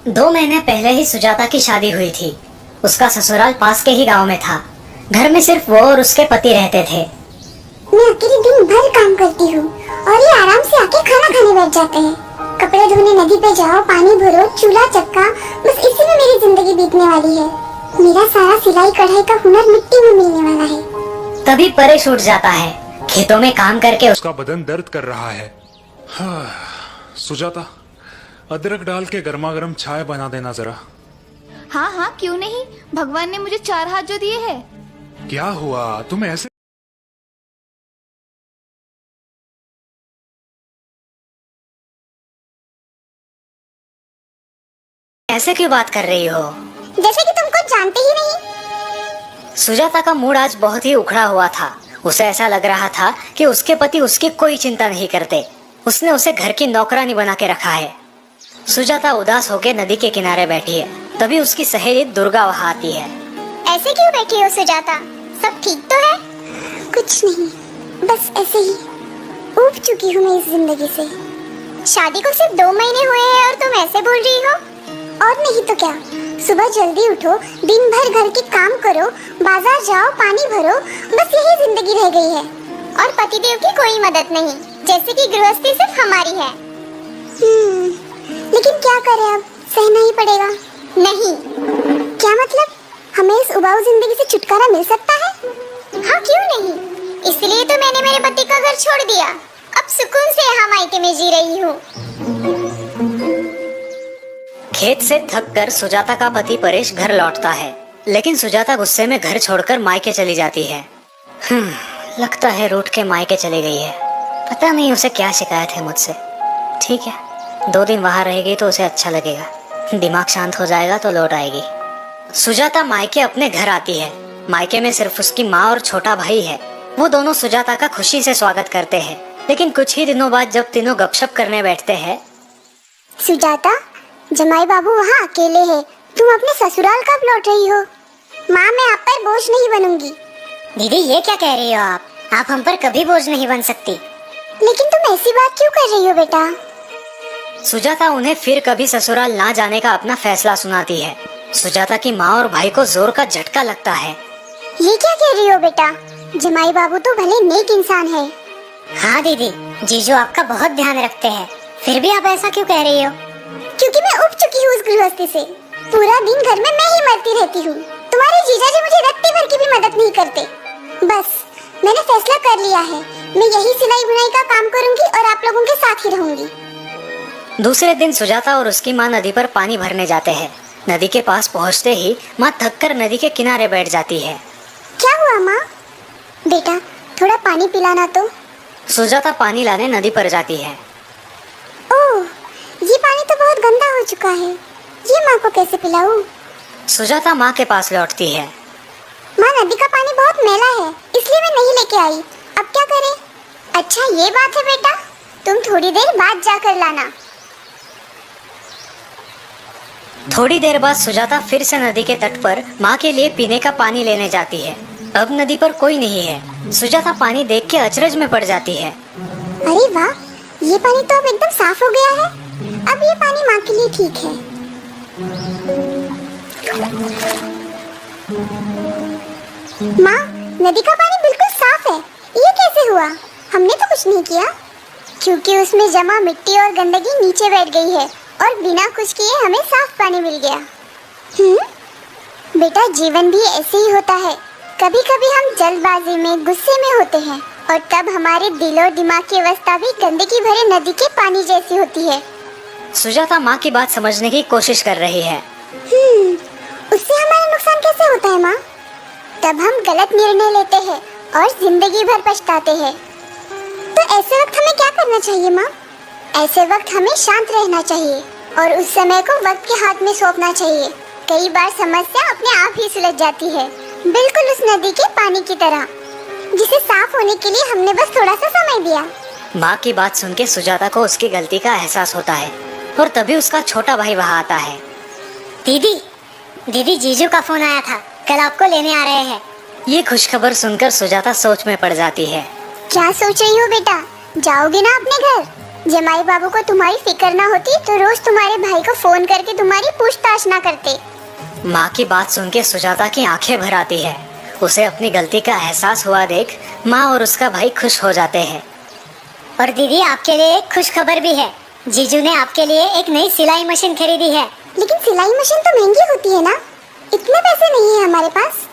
2 महीने पहले ही सुजाता की शादी हुई थी। उसका ससुराल पास के ही गांव में था। घर में सिर्फ वो और उसके पति रहते थे। मैं अकेले दिन भर काम करती हूँ और ये आराम से आके खाना खाने बैठ जाते हैं। कपड़े धोने नदी पे जाओ, पानी भरो, चूल्हा चक्का, बस इसी में मेरी जिंदगी बीतने वाली है। मेरा सारा सिलाई कढ़ाई का हुनर मिट्टी में मिलने वाला है। तभी परेश उठ जाता है। खेतों में काम करके उसका बदन दर्द कर रहा है। हाँ, सुजाता, अदरक डाल के गर्मा गर्म चाय बना देना जरा। हाँ हाँ, क्यों नहीं। भगवान ने मुझे 4 हाथ जो दिए हैं। क्या हुआ, तुम ऐसे? ऐसे क्यों बात कर रही हो? जैसे कि तुम कुछ जानते ही नहीं। सुजाता का मूड आज बहुत ही उखड़ा हुआ था। उसे ऐसा लग रहा था कि उसके पति उसकी कोई चिंता नहीं करते। उसने उसे घर की नौकरानी बना के रखा है। सुजाता उदास होकर नदी के किनारे बैठी है। तभी उसकी सहेली दुर्गा वहाँ आती है। ऐसे क्यों बैठी हो सुजाता? सब ठीक तो है? कुछ नहीं, बस ऐसे ही ऊब चुकी हूँ मैं इस जिंदगी से। शादी को सिर्फ 2 महीने हुए हैं और तुम ऐसे बोल रही हो? और नहीं तो क्या। सुबह जल्दी उठो, दिन भर घर के काम करो, बाजार जाओ, पानी भरो, बस यही जिंदगी रह गई है। और पतिदेव की कोई मदद नहीं, जैसे कि गृहस्थी सिर्फ हमारी है। लेकिन क्या करें, अब सहना ही पड़ेगा। नहीं। क्या मतलब? हमें इस उबाऊ जिंदगी से छुटकारा मिल सकता है? हाँ, क्यों नहीं। इसलिए तो मैंने मेरे पति का घर छोड़ दिया। अब सुकून से यहाँ मायके में जी रही हूँ। खेत से थककर सुजाता का पति परेश घर लौटता है, लेकिन सुजाता गुस्से में घर छोड़कर मायके चली जाती है। लगता है रूठ के मायके चली गई है। पता नहीं उसे क्या शिकायत है मुझसे। ठीक है, 2 दिन वहाँ रहेगी तो उसे अच्छा लगेगा। दिमाग शांत हो जाएगा तो लौट आएगी। सुजाता मायके अपने घर आती है। मायके में सिर्फ उसकी माँ और छोटा भाई है। वो दोनों सुजाता का खुशी से स्वागत करते हैं, लेकिन कुछ ही दिनों बाद जब तीनों गपशप करने बैठते हैं। सुजाता, जमाई बाबू वहाँ अकेले हैं। तुम अपने ससुराल कब लौट रही हो? माँ, मैं आप पर बोझ नहीं बनूंगी। दीदी, ये क्या कह रही हो आप हम पर कभी बोझ नहीं बन सकती। लेकिन तुम ऐसी बात क्यों कर रही हो बेटा? सुजाता उन्हें फिर कभी ससुराल ना जाने का अपना फैसला सुनाती है। सुजाता की माँ और भाई को जोर का झटका लगता है। ये क्या कह रही हो बेटा? जमाई बाबू तो भले नेक इंसान है। हाँ दीदी, जीजू आपका बहुत ध्यान रखते हैं। फिर भी आप ऐसा क्यों कह रही हो? क्योंकि मैं उब चुकी हूँ उस गृहस्थी से। पूरा दिन घर में मैं ही मरती रहती हूँ। तुम्हारे जीजा जी मुझे रत्ती भर की भी मदद नहीं करते। बस मैंने फैसला कर लिया है, मैं यही सिलाई बुनाई का काम करूंगी और आप लोगों के साथ ही रहूंगी। दूसरे दिन सुजाता और उसकी माँ नदी पर पानी भरने जाते हैं। नदी के पास पहुँचते ही माँ थककर नदी के किनारे बैठ जाती है। क्या हुआ माँ? बेटा, थोड़ा पानी पिलाना तो। सुजाता पानी लाने नदी पर जाती है। ओह, ये पानी तो बहुत गंदा हो चुका है। ये माँ को कैसे पिलाऊं? सुजाता माँ के पास लौटती है। माँ, नदी का पानी बहुत मैला है, इसलिए मैं नहीं लेके आई। अब क्या करें? अच्छा, ये बात है बेटा, तुम थोड़ी देर बाद जाकर लाना। थोड़ी देर बाद सुजाता फिर से नदी के तट पर माँ के लिए पीने का पानी लेने जाती है। अब नदी पर कोई नहीं है। सुजाता पानी देख के अचरज में पड़ जाती है। अरे वाह, ये पानी तो अब एकदम साफ हो गया है। अब ये पानी माँ के लिए ठीक है। माँ, नदी का पानी बिल्कुल साफ है। ये कैसे हुआ? हमने तो कुछ नहीं किया। क्योंकि उसमें जमा मिट्टी और गंदगी नीचे बैठ गई है और बिना कुछ किए हमें साफ पानी मिल गया। बेटा, जीवन भी ऐसे ही होता है। कभी कभी हम जल्दबाजी में, गुस्से में होते हैं और तब हमारे दिल और दिमाग की अवस्था भी गंदगी भरे नदी के पानी जैसी होती है। सुजाता माँ की बात समझने की कोशिश कर रही है। उससे हमारा नुकसान कैसे होता है माँ? तब हम गलत निर्णय लेते हैं और जिंदगी भर पछताते हैं। तो ऐसे वक्त हमें क्या करना चाहिए माँ? ऐसे वक्त हमें शांत रहना चाहिए और उस समय को वक्त के हाथ में सौंपना चाहिए। कई बार समस्या अपने आप ही सुलझ जाती है, बिल्कुल उस नदी के पानी की तरह, जिसे साफ होने के लिए हमने बस थोड़ा सा समय दिया। माँ की बात सुन के सुजाता को उसकी गलती का एहसास होता है और तभी उसका छोटा भाई वहाँ आता है। दीदी, जीजू का फोन आया था, कल आपको लेने आ रहे हैं। ये खुशखबर सुनकर सुजाता सोच में पड़ जाती है। क्या सोच रही हो बेटा? जाओगे ना अपने घर? जमाई बाबू को तुम्हारी फिक्र ना होती तो रोज तुम्हारे भाई को फोन करके तुम्हारी पूछताछ ना करते। माँ की बात सुन के सुजाता की आंखें भर आती है। उसे अपनी गलती का एहसास हुआ देख माँ और उसका भाई खुश हो जाते हैं। और दीदी आपके लिए एक खुश खबर भी है। जीजू ने आपके लिए एक नई सिलाई मशीन खरीदी है। लेकिन सिलाई मशीन तो महंगी होती है ना, इतने पैसे नहीं है हमारे पास।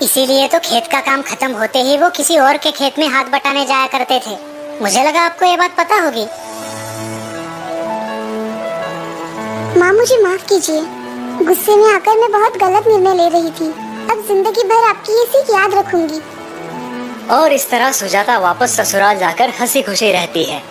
इसीलिए तो खेत का काम खत्म होते ही वो किसी और के खेत में हाथ बटाने जाया करते थे। मुझे लगा आपको ये बात पता होगी। माँ मुझे माफ कीजिए, गुस्से में आकर मैं बहुत गलत निर्णय ले रही थी। अब जिंदगी भर आपकी ये सीख याद रखूंगी। और इस तरह सुजाता वापस ससुराल जाकर हंसी खुशी रहती है।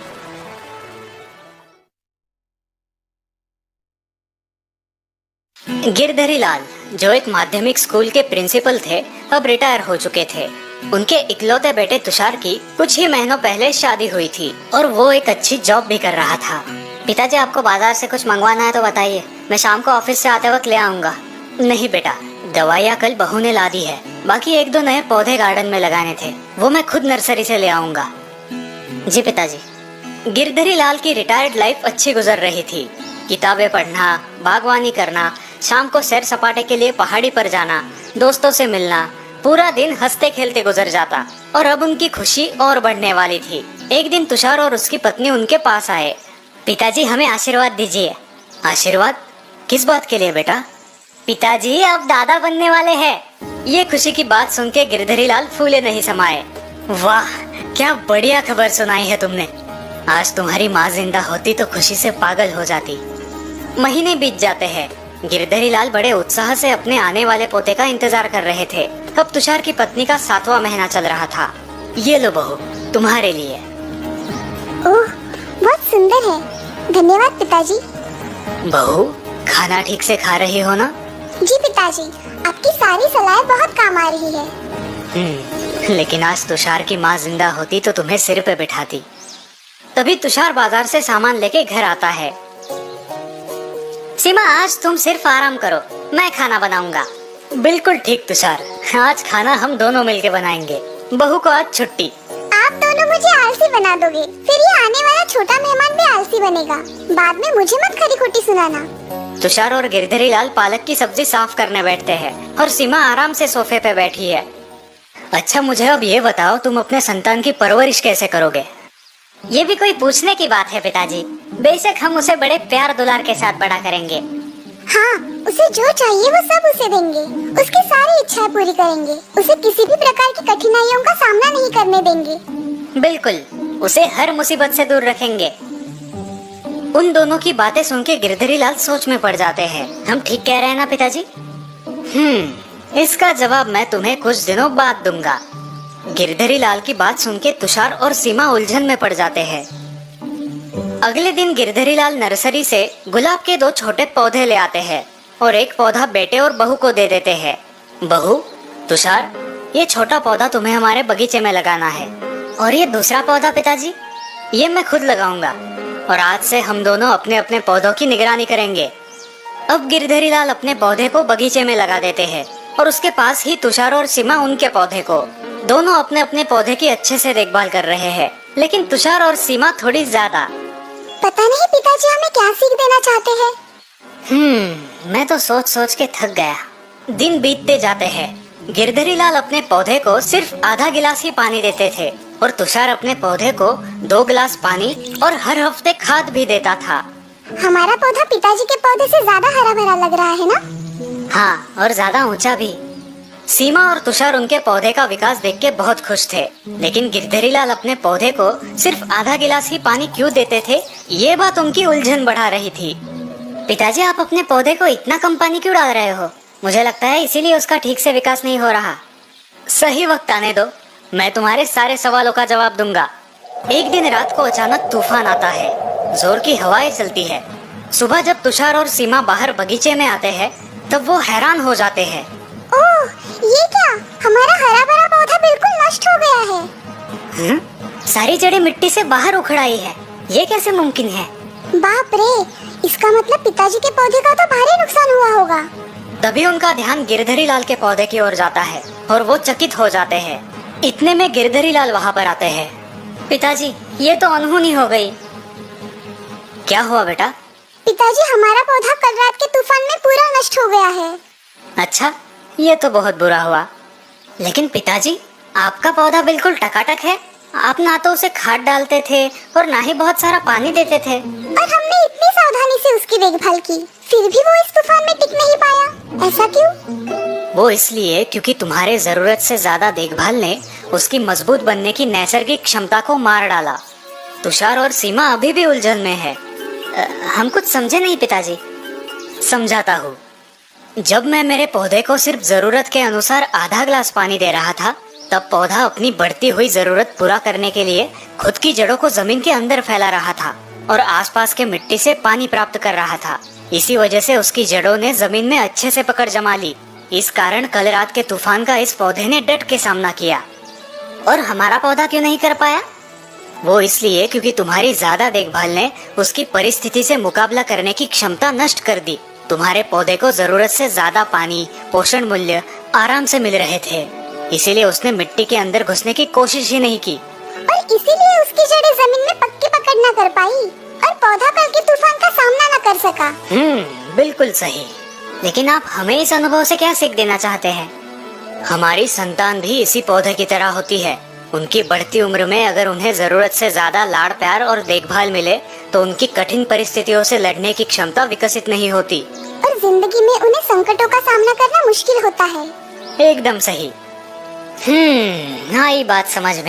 गिरधरी लाल, जो एक माध्यमिक स्कूल के प्रिंसिपल थे, अब रिटायर हो चुके थे। उनके इकलौते बेटे तुषार की कुछ ही महीनों पहले शादी हुई थी और वो एक अच्छी जॉब भी कर रहा था। पिताजी, आपको बाजार से कुछ मंगवाना है तो बताइए, मैं शाम को ऑफिस से आते वक्त ले आऊंगा। नहीं बेटा, दवाइयाँ कल बहू ने ला दी है। बाकी 1-2 नए पौधे गार्डन में लगाने थे, वो मैं खुद नर्सरी से ले आऊंगा। जी पिताजी। गिरधरी लाल की रिटायर्ड लाइफ अच्छी गुजर रही थी। किताबें पढ़ना, बागवानी करना, शाम को सैर सपाटे के लिए पहाड़ी पर जाना, दोस्तों से मिलना, पूरा दिन हंसते खेलते गुजर जाता। और अब उनकी खुशी और बढ़ने वाली थी। एक दिन तुषार और उसकी पत्नी उनके पास आए। पिताजी, हमें आशीर्वाद दीजिए। आशीर्वाद? किस बात के लिए बेटा? पिताजी, आप दादा बनने वाले हैं। ये खुशी की बात सुन के गिरधरी लाल फूले नहीं समाये। वाह, क्या बढ़िया खबर सुनाई है तुमने। आज तुम्हारी माँ जिंदा होती तो खुशी से पागल हो जाती। महीने बीत जाते हैं। गिरधरी लाल बड़े उत्साह से अपने आने वाले पोते का इंतजार कर रहे थे। अब तुषार की पत्नी का 7वां महीना चल रहा था। ये लो बहू, तुम्हारे लिए। ओह, बहुत सुंदर है। धन्यवाद पिताजी। बहू, खाना ठीक से खा रही हो ना? जी पिताजी, आपकी सारी सलाह बहुत काम आ रही है। लेकिन आज तुषार की माँ जिंदा होती तो तुम्हें सिर पे बिठाती। तभी तुषार बाजार से सामान लेके घर आता है। सीमा, आज तुम सिर्फ आराम करो, मैं खाना बनाऊंगा। बिल्कुल ठीक तुषार, आज खाना हम दोनों मिलके बनाएंगे। बहू को आज छुट्टी। आप दोनों मुझे आलसी बना दोगे, फिर ये आने वाला छोटा मेहमान भी आलसी बनेगा। बाद में मुझे मत खरी खोटी सुनाना। तुषार और गिरधरी लाल पालक की सब्जी साफ करने बैठते हैं और सीमा आराम से सोफे पे बैठी है। अच्छा, मुझे अब ये बताओ, तुम अपने संतान की परवरिश कैसे करोगे? ये भी कोई पूछने की बात है पिताजी। बेशक हम उसे बड़े प्यार दुलार के साथ बड़ा करेंगे। हाँ, उसे जो चाहिए वो सब उसे देंगे। उसकी सारी इच्छाएं पूरी करेंगे। उसे किसी भी प्रकार की कठिनाइयों का सामना नहीं करने देंगे। बिल्कुल, उसे हर मुसीबत से दूर रखेंगे। उन दोनों की बातें सुन के गिरधरी लाल सोच में पड़ जाते हैं। हम ठीक कह रहे हैं ना पिताजी? इसका जवाब मैं तुम्हें कुछ दिनों बाद दूंगा। गिरधरी लाल की बात सुन के तुषार और सीमा उलझन में पड़ जाते हैं। अगले दिन गिरधरी लाल नर्सरी से गुलाब के 2 छोटे पौधे ले आते हैं और एक पौधा बेटे और बहू को दे देते हैं। बहू, तुषार, ये छोटा पौधा तुम्हें हमारे बगीचे में लगाना है। और ये दूसरा पौधा पिताजी, ये मैं खुद लगाऊंगा। और आज से हम दोनों अपने अपने पौधों की निगरानी करेंगे। अब गिरधरी लाल अपने पौधे को बगीचे में लगा देते हैं और उसके पास ही तुषार और सीमा उनके पौधे को। दोनों अपने अपने पौधे की अच्छे से देखभाल कर रहे हैं, लेकिन तुषार और सीमा थोड़ी ज्यादा। पता नहीं पिताजी हमें क्या सीख देना चाहते हैं। मैं तो सोच सोच के थक गया। दिन बीतते जाते हैं। गिरधरी लाल अपने पौधे को सिर्फ आधा गिलास ही पानी देते थे और तुषार अपने पौधे को 2 गिलास पानी और हर हफ्ते खाद भी देता था। हमारा पौधा पिताजी के पौधे से ज्यादा हरा भरा लग रहा है ना? हाँ, और ज्यादा ऊंचा भी। सीमा और तुषार उनके पौधे का विकास देख के बहुत खुश थे, लेकिन गिरधरी लाल अपने पौधे को सिर्फ आधा गिलास ही पानी क्यों देते थे, ये बात उनकी उलझन बढ़ा रही थी। पिताजी, आप अपने पौधे को इतना कम पानी क्यों डाल रहे हो? मुझे लगता है इसीलिए उसका ठीक से विकास नहीं हो रहा। सही वक्त आने दो, मैं तुम्हारे सारे सवालों का जवाब दूंगा। एक दिन रात को अचानक तूफान आता है। जोर की हवाएं चलती है। सुबह जब तुषार और सीमा बाहर बगीचे में आते हैं, तब वो हैरान हो जाते हैं। ओह, ये क्या? हमारा हरा भरा पौधा बिल्कुल नष्ट हो गया है। सारी जड़ें मिट्टी से बाहर उखड़ आई है। ये कैसे मुमकिन है? बाप रे, इसका मतलब पिताजी के पौधे का तो भारी नुकसान हुआ होगा। तभी उनका ध्यान गिरधरी लाल के पौधे की ओर जाता है और वो चकित हो जाते हैं। इतने में गिरधरी लाल वहाँ पर आते हैं। पिताजी, ये तो अनहोनी हो गई। क्या हुआ बेटा? पिताजी, हमारा पौधा कल रात के तूफान में पूरा नष्ट हो गया है। अच्छा, ये तो बहुत बुरा हुआ। लेकिन पिताजी, आपका पौधा बिल्कुल टकाटक है। आप ना तो उसे खाद डालते थे और ना ही बहुत सारा पानी देते थे। और हमने इतनी सावधानी से उसकी देखभाल की, फिर भी वो इस तूफान में टिक नहीं पाया। ऐसा क्यों? वो इसलिए क्योंकि तुम्हारे जरूरत से ज्यादा देखभाल ने उसकी मजबूत बनने की नैसर्गिक क्षमता को मार डाला। तुषार और सीमा अभी भी उलझन में है। हम कुछ समझे नहीं पिताजी। समझाता हूँ। जब मैं मेरे पौधे को सिर्फ जरूरत के अनुसार आधा ग्लास पानी दे रहा था, तब पौधा अपनी बढ़ती हुई जरूरत पूरा करने के लिए खुद की जड़ों को जमीन के अंदर फैला रहा था और आसपास के मिट्टी से पानी प्राप्त कर रहा था। इसी वजह से उसकी जड़ों ने जमीन में अच्छे से पकड़ जमा ली। इस कारण कल रात के तूफान का इस पौधे ने डट के सामना किया। और हमारा पौधा क्यों नहीं कर पाया? वो इसलिए क्योंकि तुम्हारी ज्यादा देखभाल ने उसकी परिस्थिति से मुकाबला करने की क्षमता नष्ट कर दी। तुम्हारे पौधे को जरूरत से ज्यादा पानी, पोषण मूल्य आराम से मिल रहे थे, इसीलिए उसने मिट्टी के अंदर घुसने की कोशिश ही नहीं की। और इसीलिए उसकी जड़ें जमीन में पक्की पकड़ न कर पाई और पौधा कल के तूफान का सामना न कर सका। बिल्कुल सही। लेकिन आप हमें इस अनुभव से क्या सीख देना चाहते हैं? हमारी संतान भी इसी पौधे की तरह होती है। उनकी बढ़ती उम्र में अगर उन्हें जरूरत से ज्यादा लाड़ प्यार और देखभाल मिले तो उनकी कठिन परिस्थितियों से लड़ने की क्षमता विकसित नहीं होती और जिंदगी में उन्हें संकटों का सामना करना मुश्किल होता है। एकदम सही। आई बात समझ में।